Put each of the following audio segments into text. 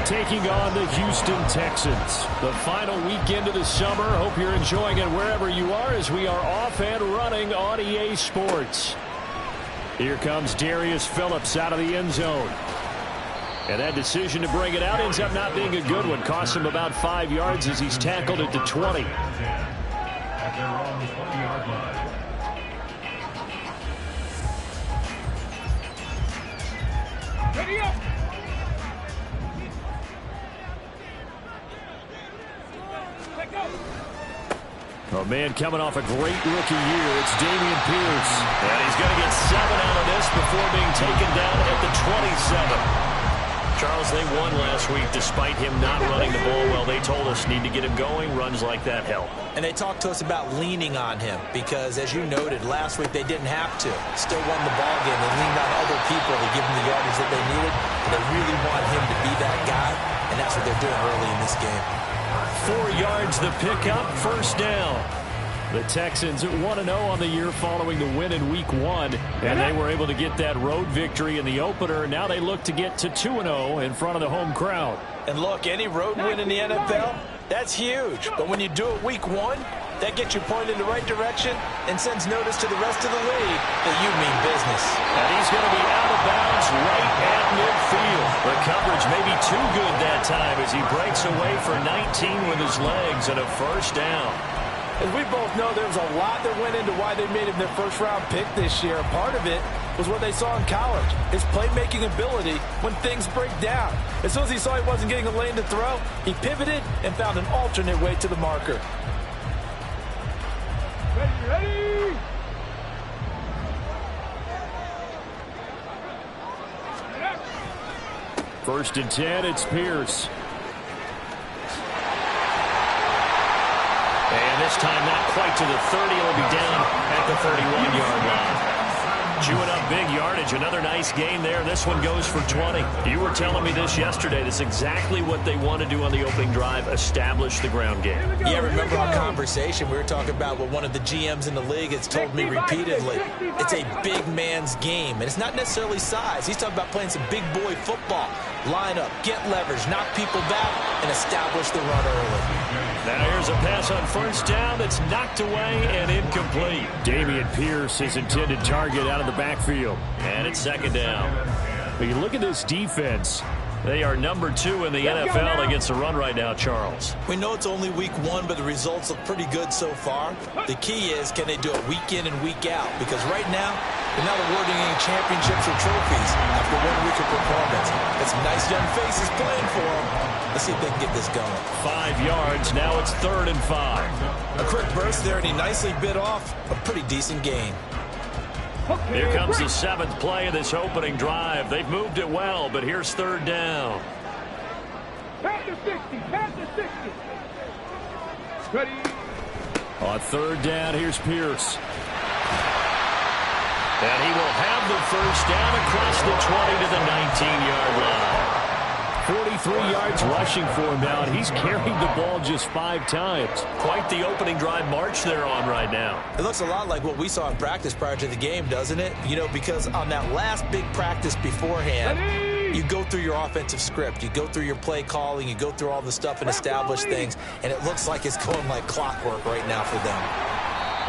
taking on the Houston Texans. The final weekend of the summer. Hope you're enjoying it wherever you are as we are off and running on EA Sports. Here comes Darius Phillips out of the end zone. And that decision to bring it out ends up not being a good one. Costs him about 5 yards as he's tackled at the 20. At their own 20-yard line. Ready up! Oh, man, coming off a great rookie year, it's Dameon Pierce. And he's going to get 7 out of this before being taken down at the 27. Charles, they won last week despite him not running the ball well. They told us need to get him going. Runs like that help. And they talked to us about leaning on him because, as you noted, last week they didn't have to. Still won the ball game. They leaned on other people to give them the yardage that they needed. But they really want him to be that guy, and that's what they're doing early in this game. 4 yards the pickup, first down. The Texans 1-0 on the year following the win in Week 1, and they were able to get that road victory in the opener. Now they look to get to 2-0 in front of the home crowd. And look, any road win in the NFL, that's huge. But when you do it Week 1, that gets you pointed in the right direction and sends notice to the rest of the league that you mean business. And he's going to be out of bounds right at midfield. The coverage may be too good that time as he breaks away for 19 with his legs and a first down. As we both know, there was a lot that went into why they made him their first-round pick this year. Part of it was what they saw in college, his playmaking ability when things break down. As soon as he saw he wasn't getting a lane to throw, he pivoted and found an alternate way to the marker. Ready! First and 10, it's Pierce. And this time not quite to the 30. It'll be down at the 31-yard line. Chewing up big yardage. Another nice gain there. This one goes for 20. You were telling me this yesterday. This is exactly what they want to do on the opening drive, establish the ground game. Yeah, remember our conversation. We were talking about what one of the GMs in the league has told me repeatedly. It's a big man's game, and it's not necessarily size. He's talking about playing some big boy football. Line up, get leverage, knock people back, and establish the run early. Now here's a pass on first down that's knocked away and incomplete. Dameon Pierce, his intended target, out of the backfield. And it's second down. When you look at this defense, they are number 2 in the NFL against the run right now, Charles. We know it's only Week 1, but the results look pretty good so far. The key is, can they do it week in and week out? Because right now, they're not awarding any championships or trophies after 1 week of performance. Got some nice young faces playing for them. Let's see if they can get this going. 5 yards. Now it's 3rd and 5. A quick burst there, and he nicely bit off a pretty decent gain. Here comes the 7th play of this opening drive. They've moved it well, but here's 3rd down. Pass to 60. Pass to 60. Ready? On 3rd down, here's Pierce. And he will have the first down across the 20 to the 19-yard line. 43 yards rushing for him now, and he's carried the ball just 5 times. Quite the opening drive march they're on right now. It looks a lot like what we saw in practice prior to the game, doesn't it? You know, because on that last big practice beforehand, you go through your offensive script, you go through your play calling, you go through all the stuff and establish things, and it looks like it's going like clockwork right now for them.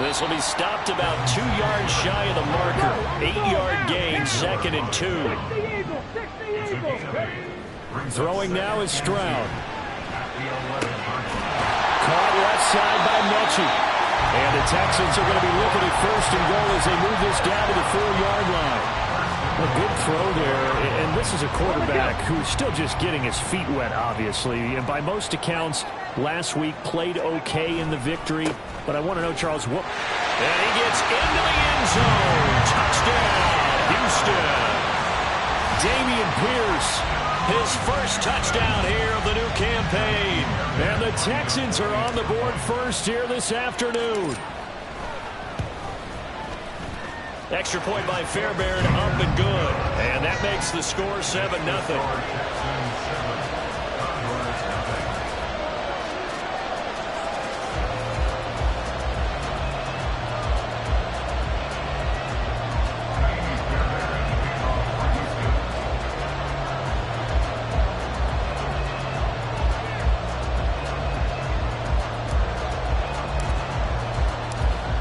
This will be stopped about 2 yards shy of the marker. 8-yard gain, 2nd and 2. 60 Eagles. Throwing now is Stroud. Caught left side by Mechie. And the Texans are going to be looking at 1st and goal as they move this down to the 4-yard line. A good throw there, and this is a quarterback who's still just getting his feet wet, obviously. And by most accounts, last week played okay in the victory. But I want to know, Charles, what... And he gets into the end zone. Touchdown, Houston. Dameon Pierce. His first touchdown here of the new campaign. And the Texans are on the board first here this afternoon. Extra point by Fairbairn, up and good. And that makes the score 7-0.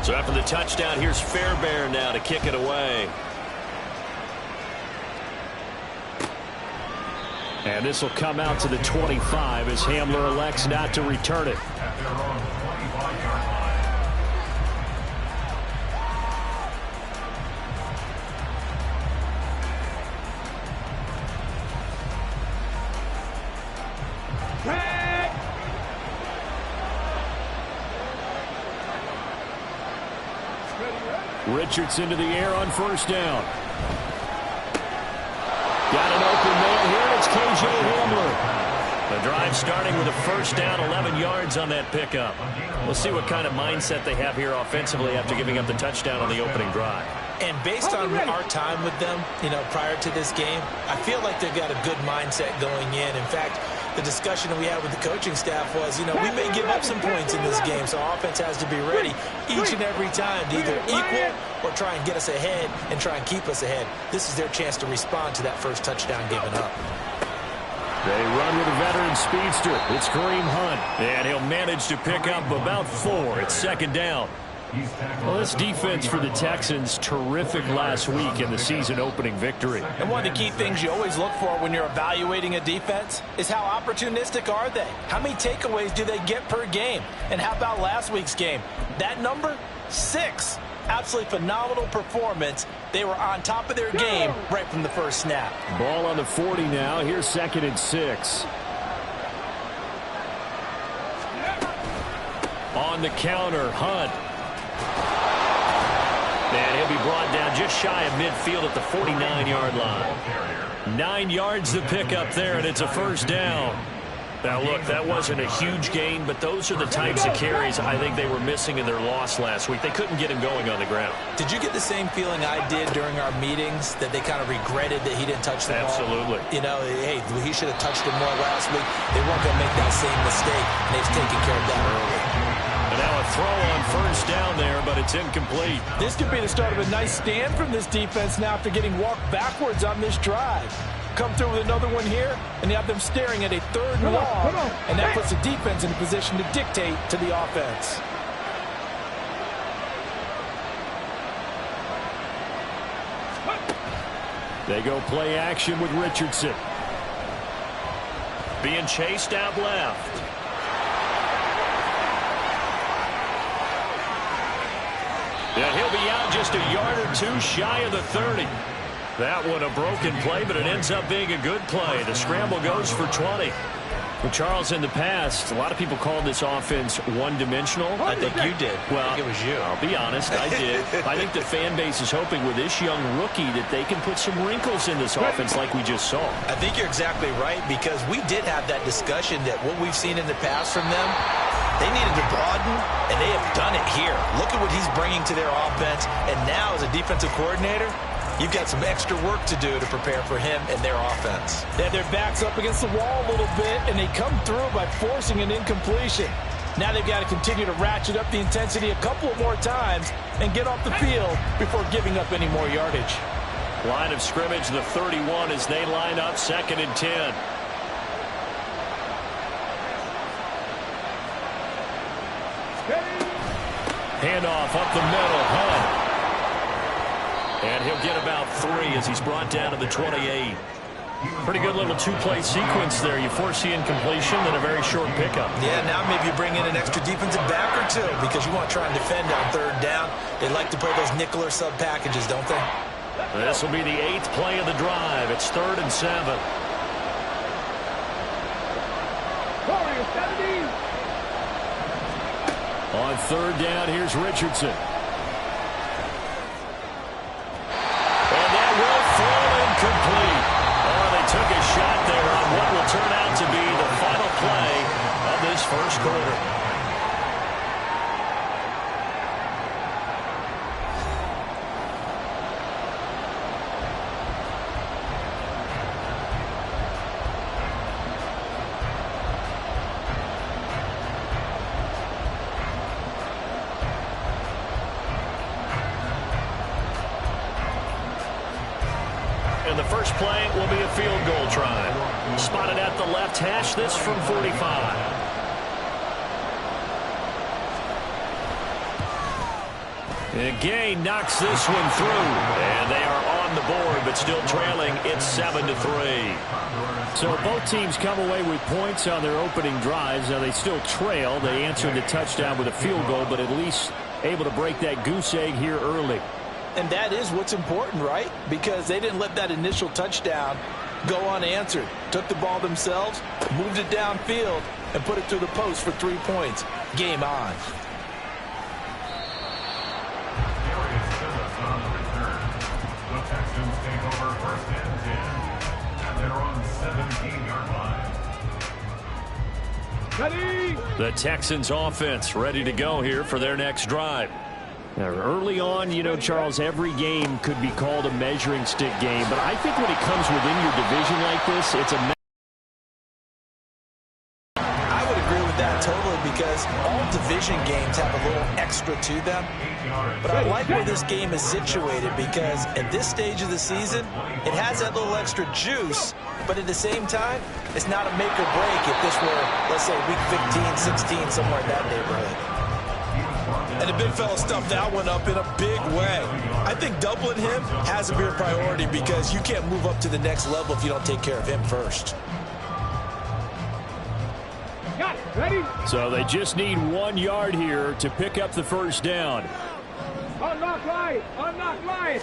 So after the touchdown, here's Fairbairn now to kick it away. And this will come out to the 25 as Hamler elects not to return it. At their own 25-yard line. Richardson to the air on first down. Got an open man here, and it's K.J. Hamler. The drive starting with a first down, 11 yards on that pickup. We'll see what kind of mindset they have here offensively after giving up the touchdown on the opening drive. And based on our time with them, prior to this game, I feel like they've got a good mindset going in. In fact, the discussion that we had with the coaching staff was, we may give up some points in this game, so offense has to be ready each and every time to either equal or try and get us ahead and try and keep us ahead. This is their chance to respond to that first touchdown given up. They run with a veteran speedster. It's Kareem Hunt, and he'll manage to pick up about 4. It's second down. Well, this defense for the Texans, terrific last week in the season-opening victory. And one of the key things you always look for when you're evaluating a defense is how opportunistic are they? How many takeaways do they get per game? And how about last week's game? That number, 6. Absolutely phenomenal performance. They were on top of their game right from the first snap. Ball on the 40 now. Here's 2nd and 6. On the counter, Hunt. And he'll be brought down just shy of midfield at the 49-yard line. 9 yards to pick up there, and it's a first down. Now, look, that wasn't a huge gain, but those are the types of carries I think they were missing in their loss last week. They couldn't get him going on the ground. Did you get the same feeling I did during our meetings, that they kind of regretted that he didn't touch the ball? Absolutely. Hey, he should have touched it more last week. They weren't going to make that same mistake, and they've taken care of that early. And now a throw on first down there, but it's incomplete. This could be the start of a nice stand from this defense now after getting walked backwards on this drive. Come through with another one here, and you have them staring at a 3rd and long, and that puts the defense in a position to dictate to the offense. They go play action with Richardson. Being chased out left. Yeah, he'll be out just a yard or 2 shy of the 30. That one a broken play, but it ends up being a good play. The scramble goes for 20. Well, Charles, in the past, a lot of people called this offense one-dimensional. I think you did. Well, I think it was you. I'll be honest, I did. I think the fan base is hoping with this young rookie that they can put some wrinkles in this offense like we just saw. I think you're exactly right, because we did have that discussion that what we've seen in the past from them, they needed to broaden, and they have done it here. Look at what he's bringing to their offense, and now as a defensive coordinator, you've got some extra work to do to prepare for him and their offense. They have their backs up against the wall a little bit, and they come through by forcing an incompletion. Now they've got to continue to ratchet up the intensity a couple of more times and get off the field before giving up any more yardage. Line of scrimmage, the 31 as they line up, 2nd and 10. Handoff up the middle, Hunt. And he'll get about 3 as he's brought down to the 28. Pretty good little 2-play sequence there. You force the incompletion, then a very short pickup. Yeah, now maybe you bring in an extra defensive back or 2 because you want to try and defend on 3rd down. They like to play those nickel or sub packages, don't they? This will be the 8th play of the drive. It's 3rd and 7. On 3rd down, here's Richardson. And that will fall incomplete. Oh, they took a shot there on what will turn out to be the final play of this first quarter. And the first play will be a field goal try. Spotted at the left hash, this from 45. And Gay knocks this one through. And they are on the board, but still trailing. It's 7-3. So both teams come away with points on their opening drives. Now they still trail. They answered the touchdown with a field goal, but at least able to break that goose egg here early. And that is what's important, right? Because they didn't let that initial touchdown go unanswered. Took the ball themselves, moved it downfield, and put it through the post for 3 points. Game on. The Texans take over 1st and 10 at their own 17-yard line. Ready? The Texans offense ready to go here for their next drive. Now, early on, you know, Charles, every game could be called a measuring stick game, but I think when it comes within your division like this, it's a I would agree with that totally because all division games have a little extra to them. But I like where this game is situated because at this stage of the season, it has that little extra juice, but at the same time, it's not a make or break if this were, let's say, week 15, 16, somewhere in that neighborhood. And the big fella stuffed that one up in a big way. I think doubling him has to be a priority because you can't move up to the next level if you don't take care of him first. Got it. Ready? So they just need 1 yard here to pick up the first down. Unlock line. Unlock line.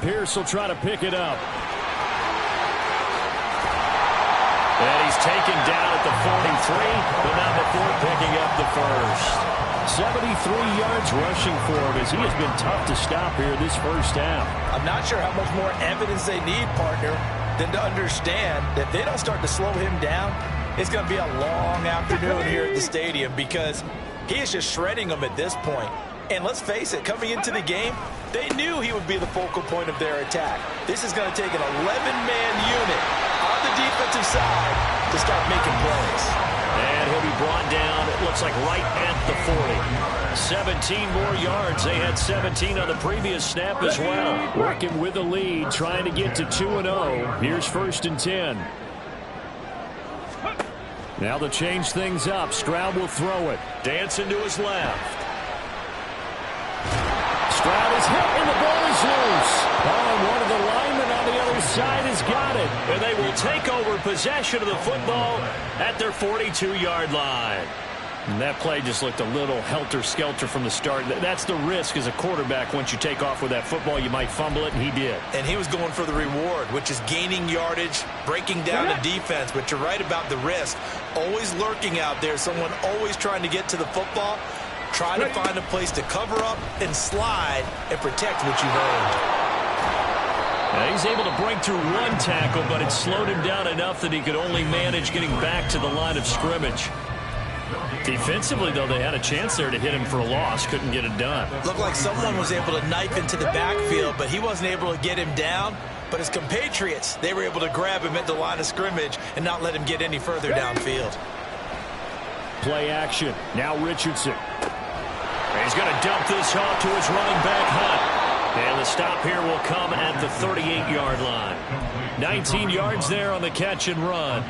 Pierce will try to pick it up. And he's taken down at the 43, but not before picking up the first. 73 yards rushing for him as he has been tough to stop here this first half. I'm not sure how much more evidence they need, partner, than to understand that if they don't start to slow him down, it's going to be a long afternoon here at the stadium because he is just shredding them at this point. And let's face it, coming into the game, they knew he would be the focal point of their attack. This is going to take an 11-man unit on the defensive side to start making plays. And he'll be brought down, it looks like right at the 40. 17 more yards. They had 17 on the previous snap as well. Working with the lead, trying to get to 2-0. Here's 1st and 10. Now to change things up, Stroud will throw it. Dancing to his left. Stroud is hit and the ball is loose. Oh, and one of the linemen on the other side has got it. And they will take over possession of the football at their 42-yard line. And that play just looked a little helter-skelter from the start. That's the risk as a quarterback. Once you take off with that football, you might fumble it, and he did. And he was going for the reward, which is gaining yardage, breaking down the defense. But you're right about the risk. Always lurking out there, someone always trying to get to the football. Try to find a place to cover up and slide and protect what you've earned. Now he's able to break through one tackle, but it slowed him down enough that he could only manage getting back to the line of scrimmage. Defensively, though, they had a chance there to hit him for a loss. Couldn't get it done. Looked like someone was able to knife into the backfield, but he wasn't able to get him down. But his compatriots, they were able to grab him at the line of scrimmage and not let him get any further downfield. Play action. Now Richardson. He's going to dump this off to his running back, Hunt. And the stop here will come at the 38-yard line. 19 yards there on the catch and run.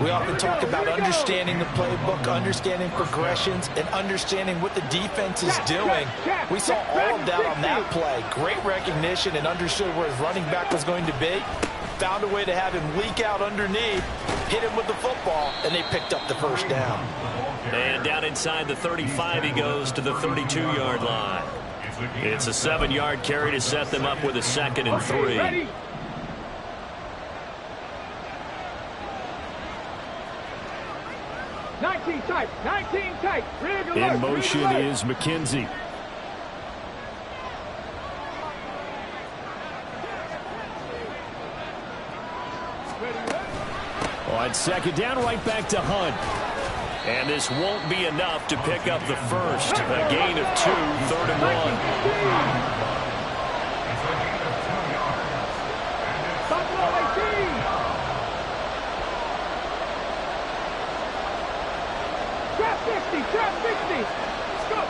We often talk about understanding the playbook, understanding progressions, and understanding what the defense is doing. We saw all of that on that play. Great recognition and understood where his running back was going to be. Found a way to have him leak out underneath, hit him with the football, and they picked up the first down. And down inside the 35, he goes to the 32-yard line. It's a 7-yard carry to set them up with a 2nd and 3. 19 tight. 19 tight. In motion is McKenzie. On 2nd down, right back to Hunt. And this won't be enough to pick up the first. A gain of 2, 3rd and 1. Trap 60. Trap 60. Let's go.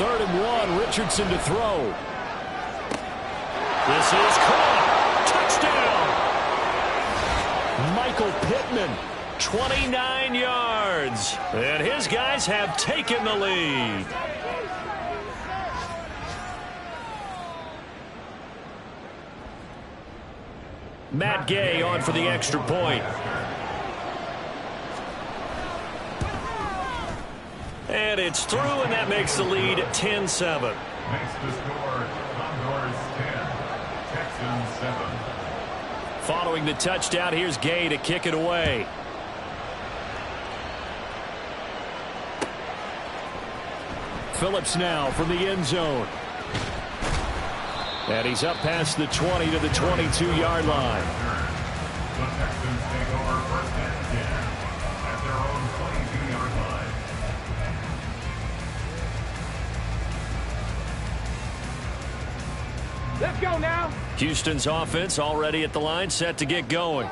3rd and 1. Richardson to throw. This is caught. Touchdown. Michael Pittman. 29 yards. And his guys have taken the lead. Matt Gay on for the extra point. And it's through, and that makes the lead 10-7. Makes the score Condors 10, Texans 7. Following the touchdown, here's Gay to kick it away. Phillips now from the end zone. And he's up past the 20 to the 22-yard line. The Texans take over first and 10 at their own 22-yard line. Let's go now. Houston's offense already at the line, set to get going.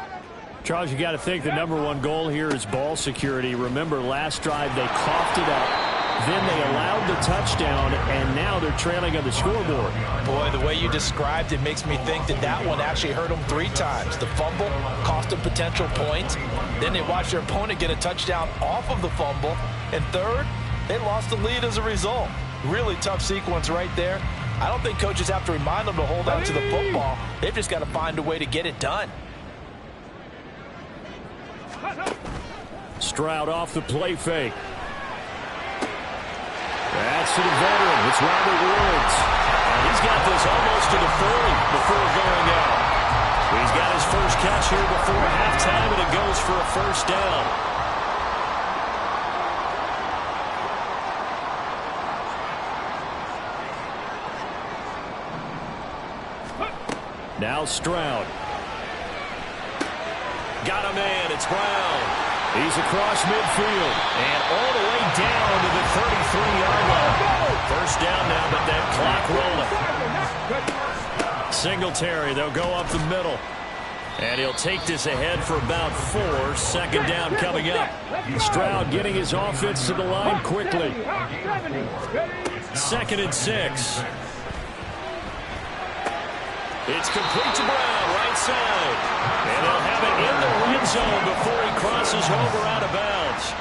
Charles, you got to think the number one goal here is ball security. Remember, last drive they coughed it up. Then they allowed the touchdown, and now they're trailing on the scoreboard. Boy, the way you described it makes me think that that one actually hurt them 3 times. The fumble cost them potential points. Then they watched their opponent get a touchdown off of the fumble. And third, they lost the lead as a result. Really tough sequence right there. I don't think coaches have to remind them to hold on to the football. They've just got to find a way to get it done. Stroud off the play fake. That's to the veteran. It's Robert Woods. And he's got this almost to the 40 before going out. He's got his first catch here before halftime, and it goes for a first down. Now Stroud. Got a man. It's Brown. He's across midfield and all the way down to the 33-yard line. First down now, but that clock rolling. Singletary, they'll go up the middle. And he'll take this ahead for about 4. Second down coming up. Stroud getting his offense to the line quickly. 2nd and 6. It's complete to Brown, right side. And they'll have it in the red zone before he crosses over out of bounds.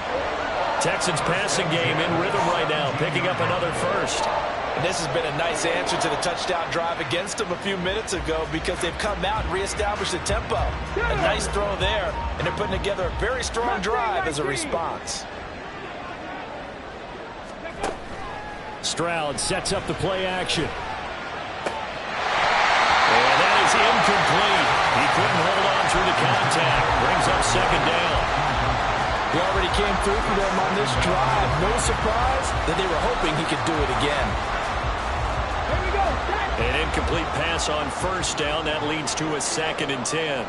Texans passing game in rhythm right now, picking up another first. And this has been a nice answer to the touchdown drive against them a few minutes ago because they've come out and reestablished the tempo. A nice throw there, and they're putting together a very strong drive as a response. Stroud sets up the play action. And that is incomplete. He couldn't hold on through the contact. Brings up second down. He already came through for them on this drive. No surprise that they were hoping he could do it again. Here we go. An incomplete pass on first down. That leads to a 2nd and 10.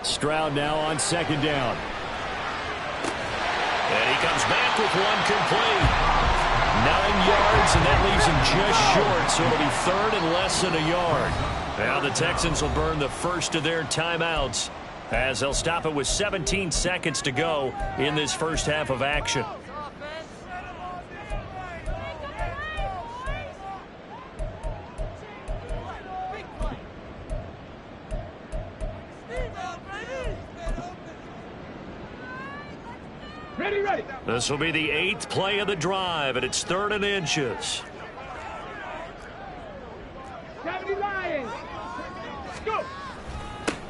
Stroud now on 2nd down. And he comes back with one complete. 9 yards, and that leaves him just short, so it'll be 3rd and less than a yard. Now the Texans will burn the first of their timeouts as they'll stop it with 17 seconds to go in this first half of action. Ready. This will be the 8th play of the drive, and it's 3rd and inches. 70 Lions. Go.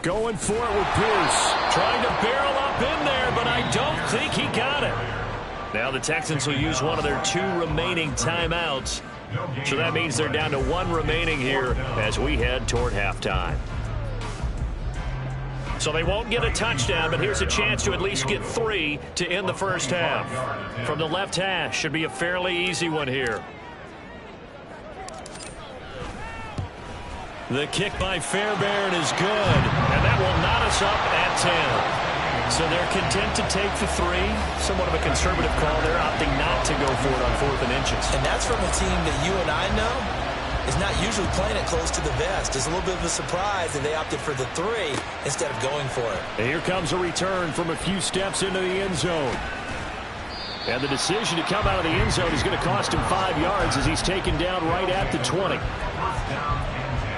Going for it with Pierce. Trying to barrel up in there, but I don't think he got it. Now the Texans will use one of their 2 remaining timeouts. So that means they're down to 1 remaining here as we head toward halftime. So they won't get a touchdown, but here's a chance to at least get 3 to end the first half. From the left hash, should be a fairly easy one here. The kick by Fairbairn is good, and that will knot us up at 10. So they're content to take the 3. Somewhat of a conservative call. They're opting not to go for it on 4th and inches. And that's from a team that you and I know is not usually playing it close to the vest. It's a little bit of a surprise that they opted for the 3 instead of going for it. And here comes a return from a few steps into the end zone. And the decision to come out of the end zone is going to cost him 5 yards as he's taken down right at the 20. First down and 10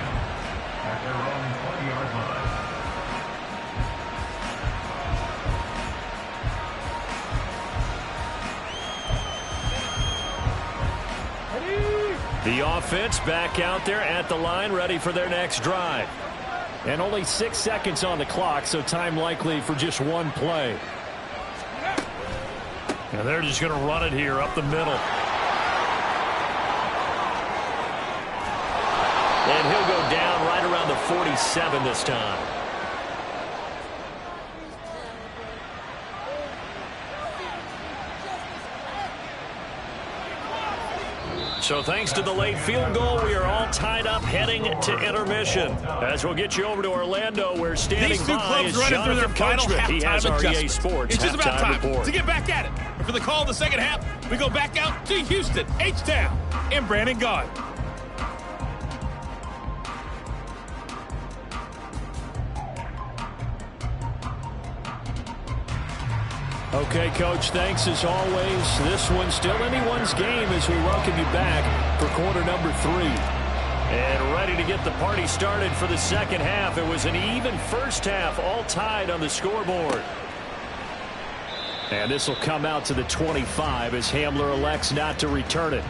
at their own 20-yard line. The offense back out there at the line, ready for their next drive. And only 6 seconds on the clock, so time likely for just one play. And they're just going to run it here up the middle. And he'll go down right around the 47 this time. So thanks to the late field goal, we are all tied up heading to intermission. As we'll get you over to Orlando, where standing These two by clubs is running through their final Coachman. He has halftime our EA adjustments. Sports It's just about time report. to get back at it. And for the call of the second half, we go back out to Houston, H-Town, and Brandon Gaudin. Okay, Coach, thanks as always. This one's still anyone's game as we welcome you back for quarter number 3. And ready to get the party started for the second half. It was an even first half, all tied on the scoreboard. And this will come out to the 25 as Hamler elects not to return it.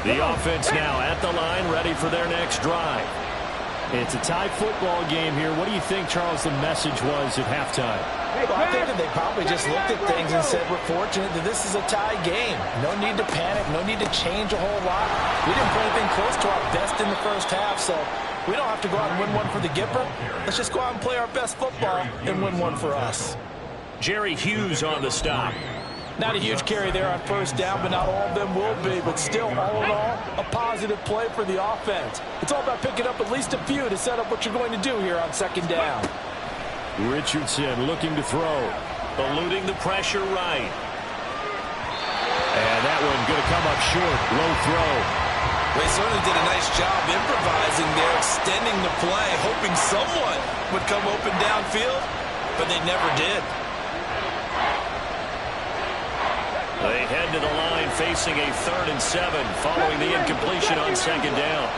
The offense now at the line, ready for their next drive. It's a tie football game here. What do you think, Charles, the message was at halftime? Well, I think that they probably just looked at things and said, we're fortunate that this is a tie game. No need to panic. No need to change a whole lot. We didn't play anything close to our best in the first half, so we don't have to go out and win one for the Gipper. Let's just go out and play our best football and win one for us. Jerry Hughes on the stop. Not a huge carry there on first down, but not all of them will be. But still, all in all, a positive play for the offense. It's all about picking up at least a few to set up what you're going to do here on second down. Richardson looking to throw. Eluding the pressure right. And that one going to come up short. Low throw. They certainly did a nice job improvising there, extending the play, hoping someone would come open downfield, but they never did. They head to the line facing a 3rd and 7 following the incompletion on second down.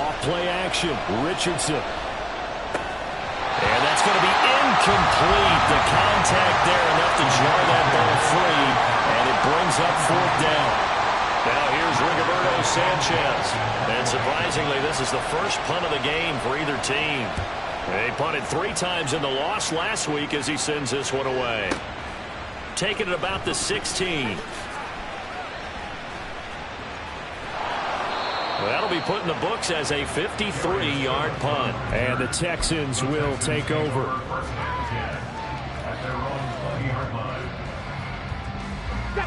Off play action. Richardson. And that's going to be incomplete. The contact there enough to jar that ball free. And it brings up 4th down. Now here's Rigoberto Sanchez. And surprisingly, this is the first punt of the game for either team. They punted 3 times in the loss last week as he sends this one away. Taking it about the 16. Well, that'll be put in the books as a 53-yard punt. And the Texans will take over.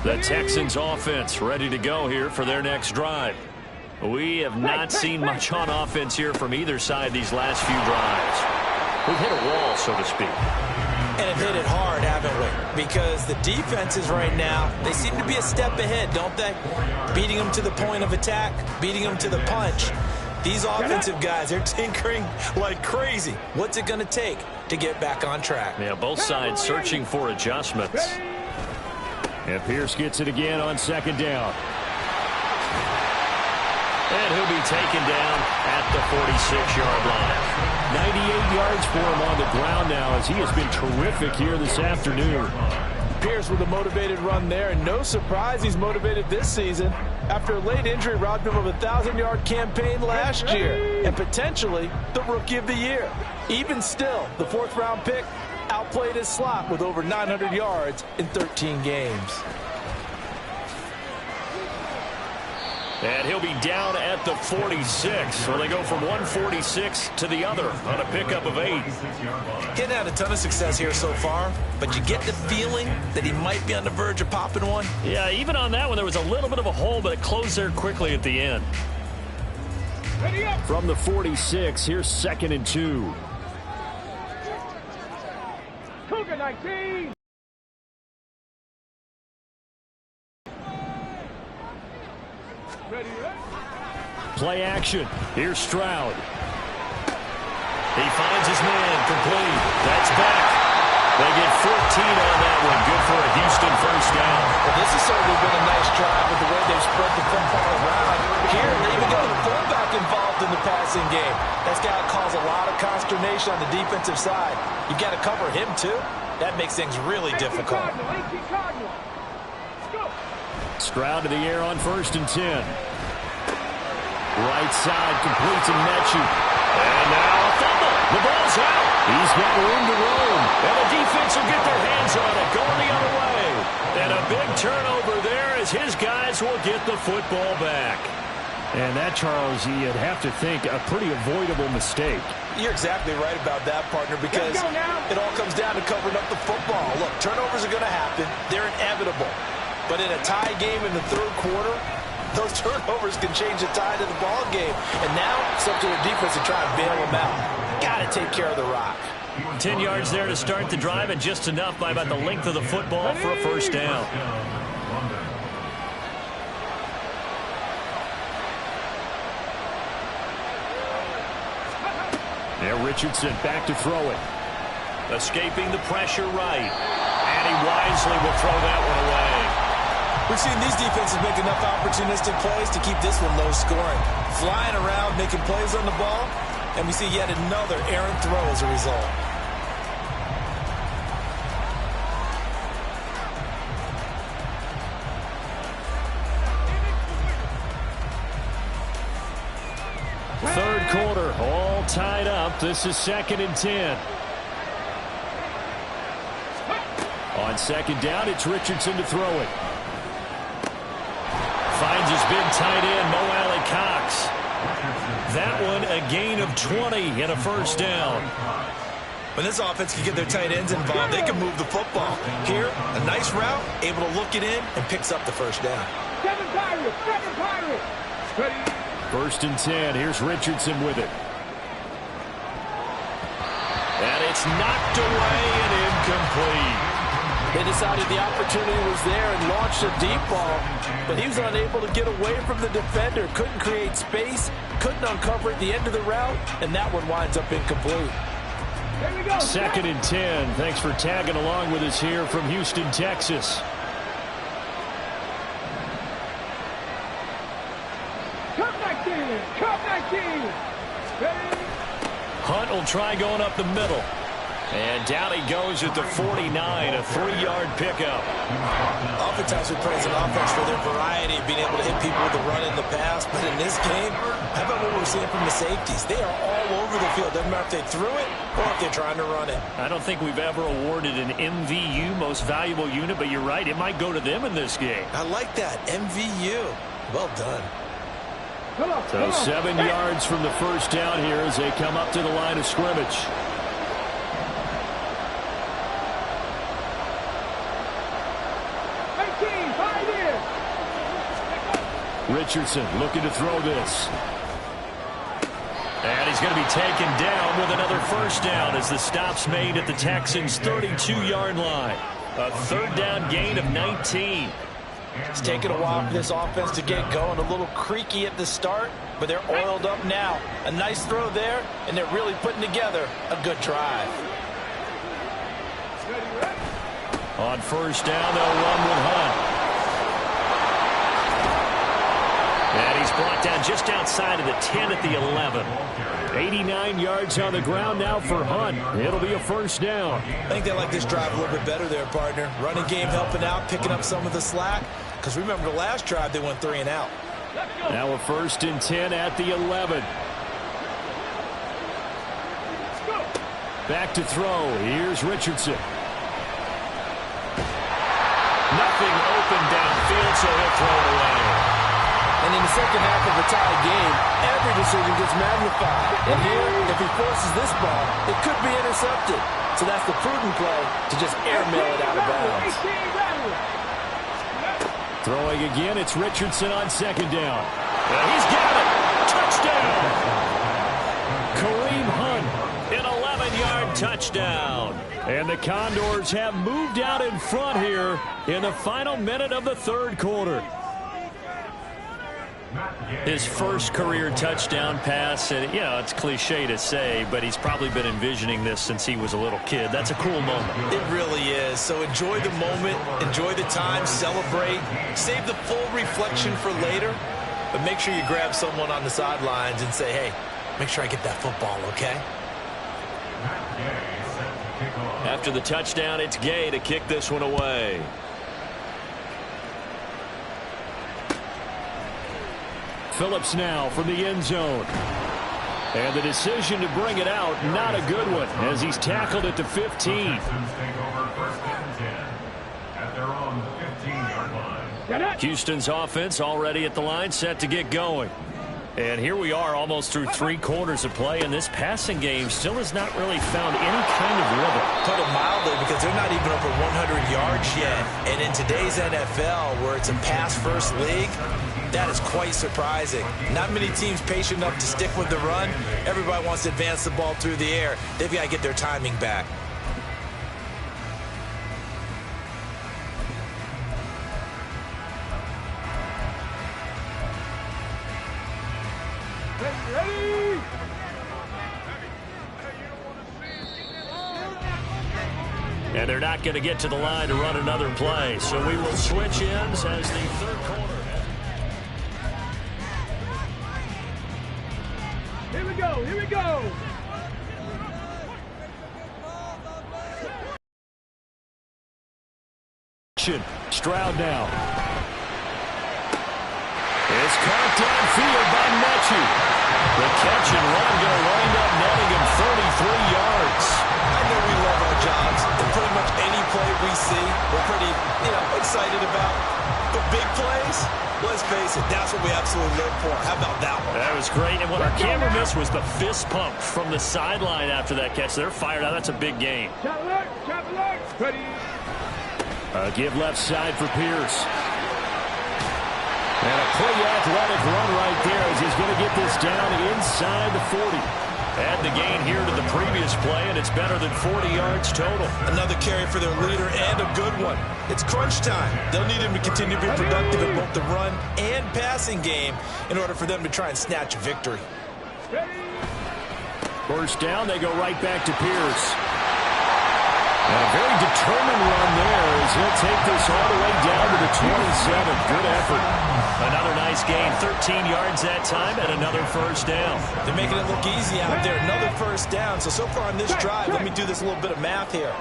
The Texans offense ready to go here for their next drive. We have not seen much on offense here from either side these last few drives. We've hit a wall, so to speak. And have hit it hard, haven't we? Because the defenses right now, they seem to be a step ahead, don't they? Beating them to the point of attack, beating them to the punch. These offensive guys, they're tinkering like crazy. What's it going to take to get back on track? Yeah, both sides searching for adjustments. And Pierce gets it again on second down. And he'll be taken down at the 46-yard line. 98 yards for him on the ground now as he has been terrific here this afternoon. Pierce with a motivated run there, and no surprise he's motivated this season after a late injury robbed him of a 1,000-yard campaign last year and potentially the Rookie of the Year. Even still, the 4th-round pick outplayed his slot with over 900 yards in 13 games. And he'll be down at the 46. So they go from 146 to the other on a pickup of 8. Getting had a ton of success here so far, but you get the feeling that he might be on the verge of popping one. Yeah, even on that one, there was a little bit of a hole, but it closed there quickly at the end. From the 46, here's 2nd and 2. Cougar 19. Play action. Here's Stroud. He finds his man. Complete. That's back. They get 14 on that one. Good for a Houston first down. Well, this has certainly been a nice drive with the way they've spread the football around. Here, they game. That's got to cause a lot of consternation on the defensive side. You've got to cover him, too. That makes things really difficult. Stroud to the air on 1st and 10. Right side completes and Mechie. And now a fumble. The ball's out. He's got room to roam. And the defense will get their hands on it, going the other way. And a big turnover there as his guys will get the football back. And that, Charles, you'd have to think a pretty avoidable mistake. You're exactly right about that, partner, because it all comes down to covering up the football. Look, turnovers are going to happen. They're inevitable. But in a tie game in the third quarter, those turnovers can change the tide of the ball game. And now it's up to the defense to try and bail them out. Got to take care of the rock. 10 yards there to start the drive, and just enough by about the length of the football for a first down. Now Richardson back to throw it. Escaping the pressure right. And he wisely will throw that one away. We've seen these defenses make enough opportunistic plays to keep this one low scoring. Flying around, making plays on the ball, and we see yet another errant throw as a result. Third quarter, all tied up. This is 2nd and 10. On 2nd down, it's Richardson to throw it. Finds his big tight end, Mo Alley-Cox. That one a gain of 20 and a first down. When this offense can get their tight ends involved, they can move the football. Here, a nice route, able to look it in, and picks up the first down. 7 Pirates! 7 Pirates! Ready? 1st and 10. Here's Richardson with it. And it's knocked away and incomplete. They decided the opportunity was there and launched a deep ball, but he was unable to get away from the defender. Couldn't create space, couldn't uncover at the end of the route, and that one winds up incomplete. Here we go. 2nd and 10. Thanks for tagging along with us here from Houston, Texas. Come back in! Come back in! Ready? Hunt will try going up the middle. And down he goes at the 49, a 3-yard pickup. Oftentimes we praise an offense for their variety of being able to hit people with the run and the pass, but in this game, how about what we're seeing from the safeties? They are all over the field. Doesn't matter if they threw it or if they're trying to run it. I don't think we've ever awarded an MVU, most valuable unit, but you're right, it might go to them in this game. I like that, MVU. Well done. So 7 yards from the first down here as they come up to the line of scrimmage. Richardson looking to throw this. And he's going to be taken down with another first down as the stop's made at the Texans' 32-yard line. A 3rd down gain of 19. It's taken a while for this offense to get going. A little creaky at the start, but they're oiled up now. A nice throw there, and they're really putting together a good drive. On first down, they'll run with Hunt. And he's brought down just outside of the 10 at the 11. 89 yards on the ground now for Hunt. It'll be a first down. I think they like this drive a little bit better there, partner. Running game helping out, picking up some of the slack. Because remember the last drive, they went 3 and out. Now a 1st and 10 at the 11. Back to throw. Here's Richardson. Nothing open downfield, so he'll throw it away. And in the second half of a tie game, every decision gets magnified. And here, if he forces this ball, it could be intercepted. So that's the prudent play to just airmail it out of bounds. Throwing again, it's Richardson on 2nd down. And he's got it. Touchdown. Kareem Hunt, an 11-yard touchdown. And the Condors have moved out in front here in the final minute of the 3rd quarter. His first career touchdown pass, and you know, it's cliche to say, but he's probably been envisioning this since he was a little kid. That's a cool moment. It really is. So enjoy the moment, enjoy the time, celebrate, save the full reflection for later, but make sure you grab someone on the sidelines and say, hey, Make sure I get that football, okay? After the touchdown, it's Gay to kick this one away. Phillips now from the end zone. And the decision to bring it out, not a good one, as he's tackled at the 15. Houston's offense already at the line, set to get going. And here we are almost through 3 quarters of play, and this passing game still has not really found any kind of rhythm. Put it mildly, because they're not even over 100 yards yet. And in today's NFL, where it's a pass-first league, that is quite surprising. Not many teams patient enough to stick with the run. Everybody wants to advance the ball through the air. They've got to get their timing back. Ready? And they're not going to get to the line to run another play. So we will switch ends as the third quarter. Here we go, here we go. Stroud now. It's caught downfield by Mechie. The catch and run going to wind up netting him 33 yards. I know we love our jobs, and pretty much any play we see, we're pretty, excited about. But big plays, let's face it, that's what we absolutely live for. How about that one? That was great, and what our camera missed was the fist pump from the sideline after that catch. They're fired out. That's a big game. Chop alert, ready. Give left side for Pierce. And a pretty athletic run right there as he's going to get this down inside the 40. Add the gain here to the previous play, and it's better than 40 yards total. Another carry for their leader, and a good one. It's crunch time. They'll need him to continue to be productive in both the run and passing game in order for them to try and snatch a victory. First down, they go right back to Pierce. And a very determined run there as he'll take this all the way down to the 27. Good effort. Another nice gain, 13 yards that time, and another first down. They're making it look easy out there. Another first down. So far on this drive, let me do this little bit of math here.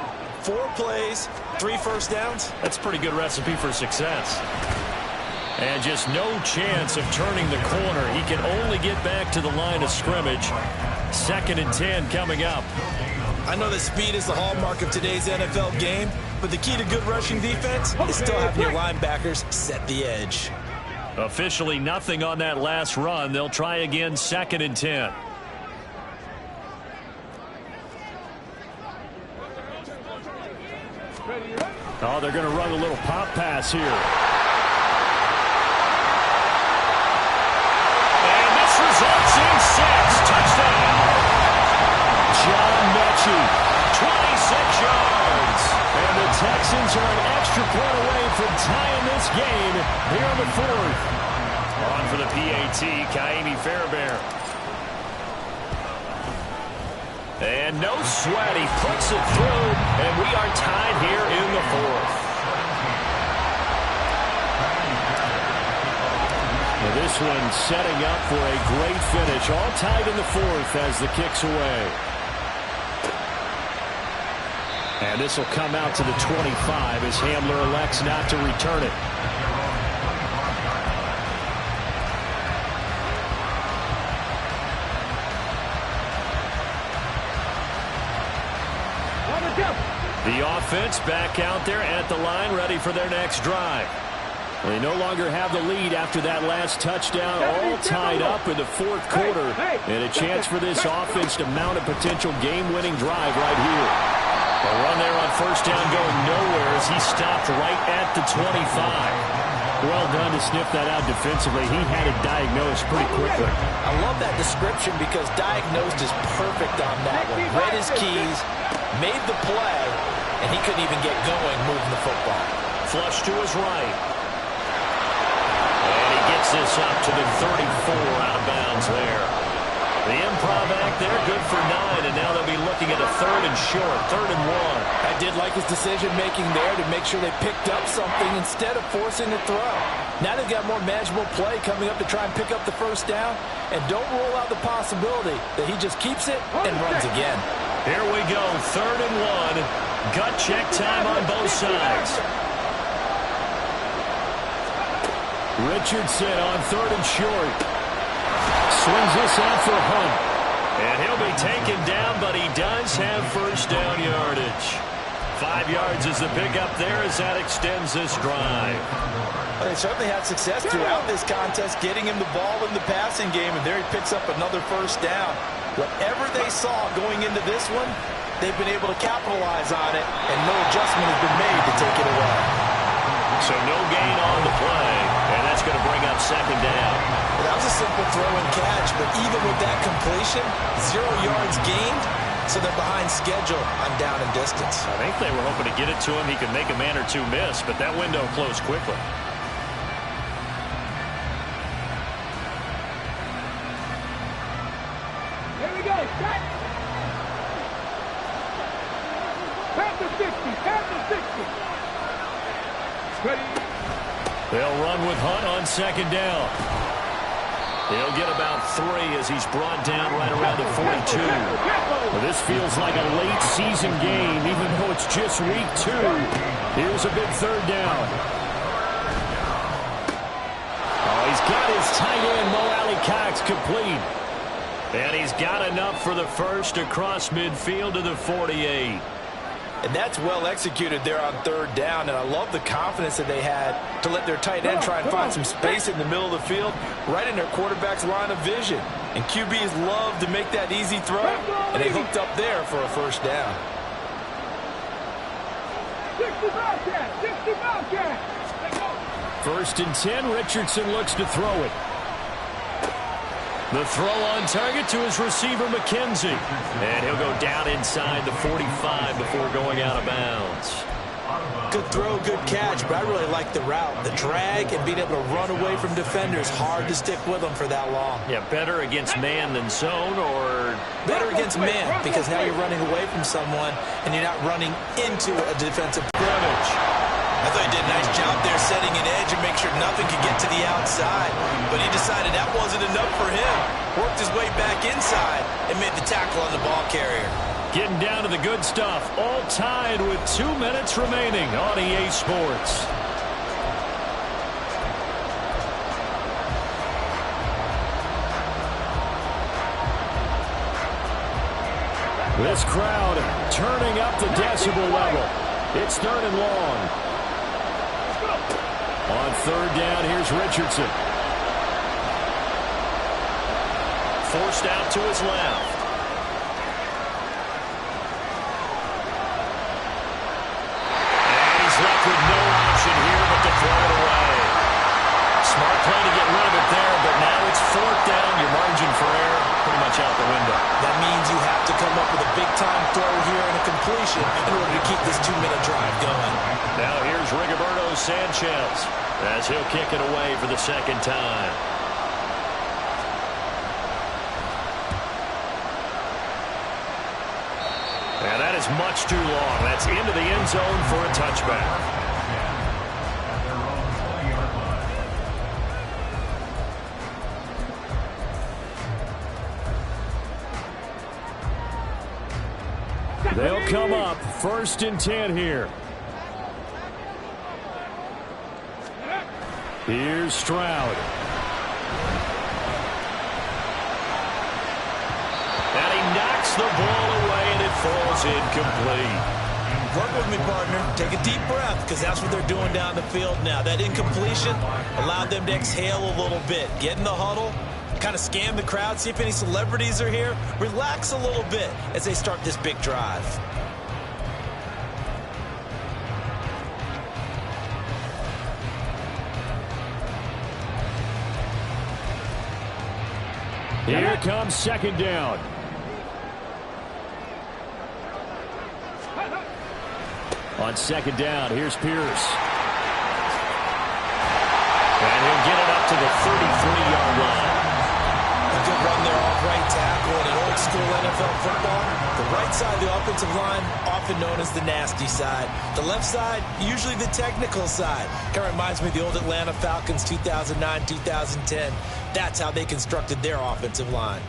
4 plays, 3 first downs. That's a pretty good recipe for success. And just no chance of turning the corner. He can only get back to the line of scrimmage. 2nd and 10 coming up. I know that speed is the hallmark of today's NFL game, but the key to good rushing defense is still having your linebackers set the edge. Officially nothing on that last run. They'll try again, 2nd and 10. Oh, they're going to run a little pop pass here. And this results in 6. Touchdown. John Mechie, 26 yards. And the Texans are an extra point away from tying this game here in the 4th. On for the PAT, Kaimi Fairbairn. And no sweat, he puts it through, and we are tied here in the 4th. Now this one setting up for a great finish, all tied in the 4th as the kick's away. And this will come out to the 25 as Hamler elects not to return it. The offense back out there at the line, ready for their next drive. They no longer have the lead after that last touchdown, all tied up in the 4th quarter. And a chance for this offense to mount a potential game-winning drive right here. A run there on first down going nowhere as he stopped right at the 25. Well done to sniff that out defensively. He had it diagnosed pretty quickly. I love that description because diagnosed is perfect on that one. Read his keys, made the play, and he couldn't even get going moving the football. Flush to his right. And he gets this up to the 34 out of bounds there. The improv act there, good for 9, and now they'll be looking get a 3rd and short, 3rd and 1. I did like his decision-making there to make sure they picked up something instead of forcing the throw. Now they've got more manageable play coming up to try and pick up the first down, and don't rule out the possibility that he just keeps it and runs again. Here we go, 3rd and 1. Gut check time on both sides. Richardson on 3rd and short. Swings this out for Hunt. And he'll be taken down, but he does have first down yardage. 5 yards is the pickup there as that extends this drive. Well, they certainly had success throughout this contest getting him the ball in the passing game, and there he picks up another first down. Whatever they saw going into this one, they've been able to capitalize on it, and no adjustment has been made to take it away. So no gain on the play, and that's going to bring up 2nd down. Well, that was a simple throw and catch, but even with that completion, 0 yards gained, so they're behind schedule on down and distance. I think they were hoping to get it to him. He could make a man or two miss, but that window closed quickly. Here we go. Set. Pass the 60. Pass the 60. Ready. They'll run with Hunt on 2nd down. He'll get about 3 as he's brought down right around the 42. Well, this feels like a late season game, even though it's just week 2. Here's a big 3rd down. Oh, he's got his tight end, Mo Alley-Cox, complete. And he's got enough for the first across midfield to the 48. And that's well executed there on 3rd down, and I love the confidence that they had to let their tight end try and find some space in the middle of the field, right in their quarterback's line of vision. And QBs love to make that easy throw, and they hooked up there for a first down. 60 Bobcat. 60 Bobcat. 1st and 10, Richardson looks to throw it. The throw on target to his receiver, McKenzie. And he'll go down inside the 45 before going out of bounds. Good throw, good catch, but I really like the route. The drag and being able to run away from defenders, hard to stick with them for that long. Yeah, better against man than zone, or better against man, because now you're running away from someone and you're not running into a defensive scrimmage. I thought he did a nice job there setting an edge and make sure nothing could get to the outside. But he decided that wasn't enough for him. Worked his way back inside and made the tackle on the ball carrier. getting down to the good stuff. All tied with 2 minutes remaining on EA Sports. This crowd turning up the decibel level. It's 3rd and long. On 3rd down, here's Richardson. Forced out to his left. And he's left with no option here but to throw it away. Smart play to get rid of it there, but now it's 4th down. Your margin for error pretty much out the window. That means you have to come up with a big-time throw here and a completion in order to keep this 2-minute drive going. Now here's Rigoberto Sanchez as he'll kick it away for the 2nd time. And that is much too long. That's into the end zone for a touchback. They'll come up 1st and 10 here. Here's Stroud. And he knocks the ball away, and it falls incomplete. Work with me, partner. Take a deep breath, because that's what they're doing down the field now. That incompletion allowed them to exhale a little bit. Get in the huddle, kind of scan the crowd, see if any celebrities are here. Relax a little bit as they start this big drive. Here comes 2nd down. On 2nd down, here's Pierce. And he'll get it up to the 33-yard line. A good run there off right tackle in an old-school NFL football. The right side of the offensive line, often known as the nasty side. The left side, usually the technical side. Kind of reminds me of the old Atlanta Falcons 2009, 2010. That's how they constructed their offensive line.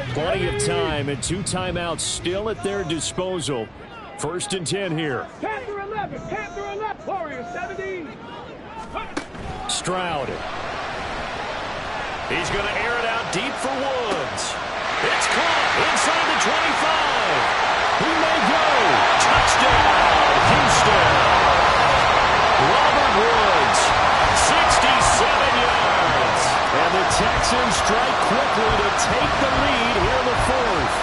Plenty of time and 2 timeouts still at their disposal. 1st and 10 here. 10 through 11, 10 through 11, Warriors 17. Stroud. He's going to air it out deep for Woods. It's caught inside the 25. He may go. Touchdown, Houston. Robert Woods, 67 yards. And the Texans strike quickly to take the lead here in the 4th.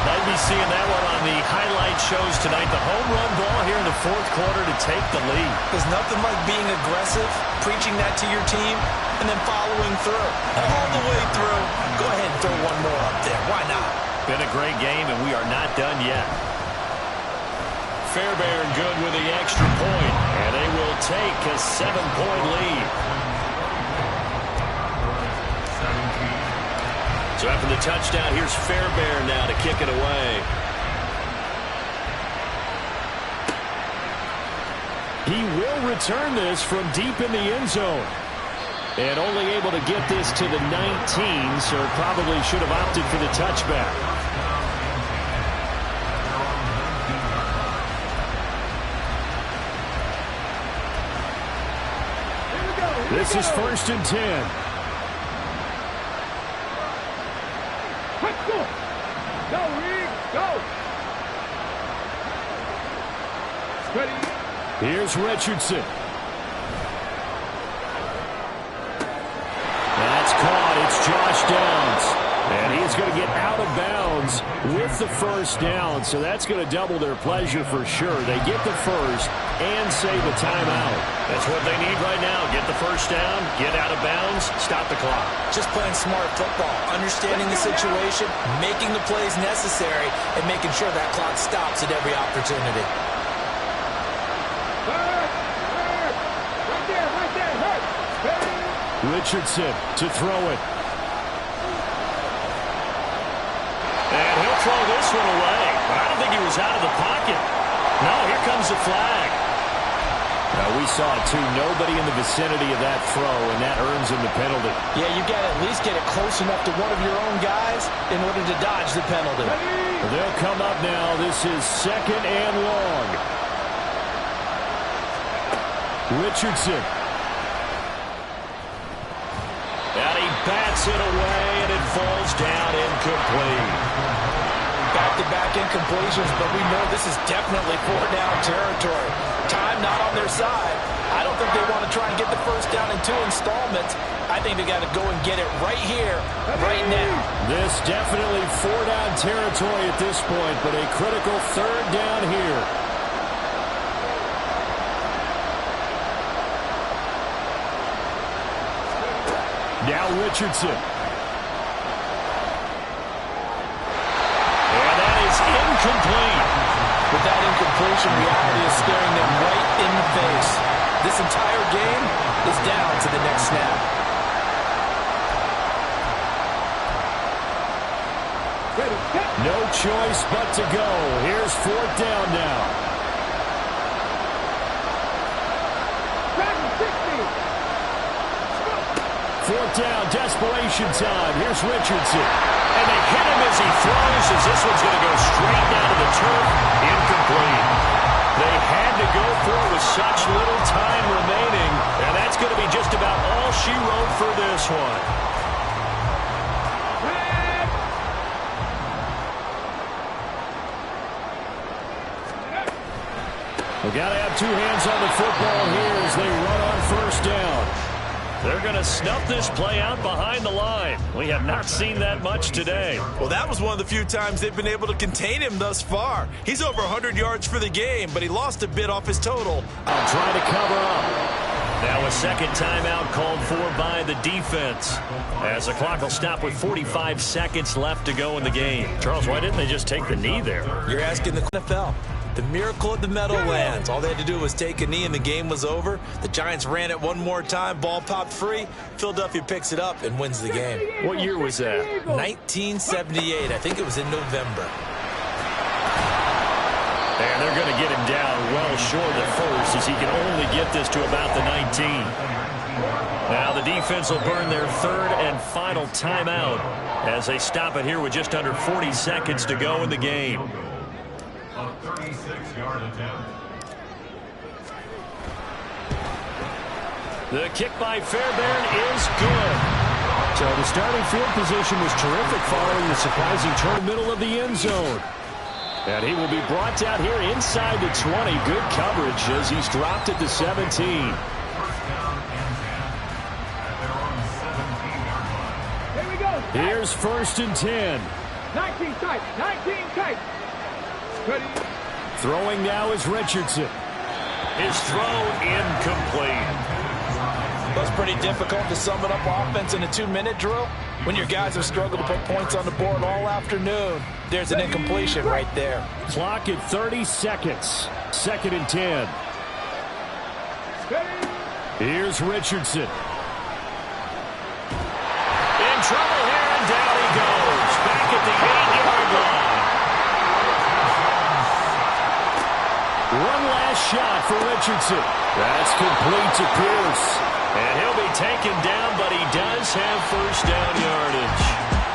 Might be seeing that one on the highlight shows tonight. The home run ball here in the 4th quarter to take the lead. There's nothing like being aggressive, preaching that to your team, and then following through. All the way through. Go ahead and throw one more up there. Why not? Been a great game, and we are not done yet. Fairbairn good with the extra point, and they will take a 7-point lead. So after the touchdown, here's Fairbairn now to kick it away. He will return this from deep in the end zone. And only able to get this to the 19, so probably should have opted for the touchback. This is 1st and 10. Let's go. Go, Reed. Go. Ready. Here's Richardson. That's caught. It's Josh Downs. And he's going to get out of bounds with the 1st down. So that's going to double their pleasure for sure. They get the 1st and save a timeout. That's what they need right now. Get the 1st down, get out of bounds, stop the clock. Just playing smart football, understanding the situation, making the plays necessary, and making sure that clock stops at every opportunity. Right there, hurt. Richardson to throw it. And he'll throw this one away. But I don't think he was out of the pocket. No, here comes the flag. Now, we saw it, too. Nobody in the vicinity of that throw, and that earns him the penalty. Yeah, you got to at least get it close enough to one of your own guys in order to dodge the penalty. They'll come up now. This is 2nd and long. Richardson. And he bats it away, and it falls down incomplete. Back-to-back incompletions, but we know this is definitely 4-down territory. Time not on their side. I don't think they want to try and get the 1st down in 2 installments. I think they got to go and get it right here, right now. This definitely 4-down territory at this point, but a critical 3rd down here. Now Richardson. And that is incomplete. With that incompletion, reality is staring them right in the face. This entire game is down to the next snap. No choice but to go. Here's 4th down now. 4th down, desperation time. Here's Richardson. And they hit him as he throws, as this one's going to go straight down to the turf. Incomplete. They had to go for it with such little time remaining, and that's going to be just about all she wrote for this one. We've got to have 2 hands on the football here as they run on 1st down. They're going to snuff this play out behind the line. We have not seen that much today. Well, that was one of the few times they've been able to contain him thus far. He's over 100 yards for the game, but he lost a bit off his total. I'll try to cover up. Now a 2nd timeout called for by the defense, as the clock will stop with 45 seconds left to go in the game. Charles, why didn't they just take the knee there? You're asking the NFL. The miracle of the Meadowlands. All they had to do was take a knee and the game was over. The Giants ran it one more time. Ball popped free. Philadelphia picks it up and wins the game. What year was that? 1978. I think it was in November. And they're going to get him down well short at first as he can only get this to about the 19. Now the defense will burn their third and final timeout as they stop it here with just under 40 seconds to go in the game. A 36-yard attempt. The kick by Fairbairn is good. So the starting field position was terrific following the surprising turn in the middle of the end zone. And he will be brought down here inside the 20. Good coverage as he's dropped it to 17. First down and 10. And they're on the 17-yard line. Here we go. Here's 1st and 10. 19 tight. 19 tight. Ready. Throwing now is Richardson. His throw incomplete. That's pretty difficult to sum it up offense in a 2-minute drill. When your guys have struggled to put points on the board all afternoon, there's an incompletion right there. Clock at 30 seconds. 2nd and 10. Ready. Here's Richardson. In trouble here, and down he goes. Back at the 8-yard line. One last shot for Richardson. That's complete to Pierce. And he'll be taken down, but he does have first down yardage.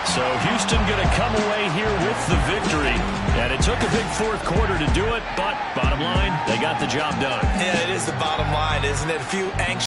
So Houston going to come away here with the victory. And it took a big 4th quarter to do it, but bottom line, they got the job done. Yeah, it is the bottom line, isn't it? A few anxious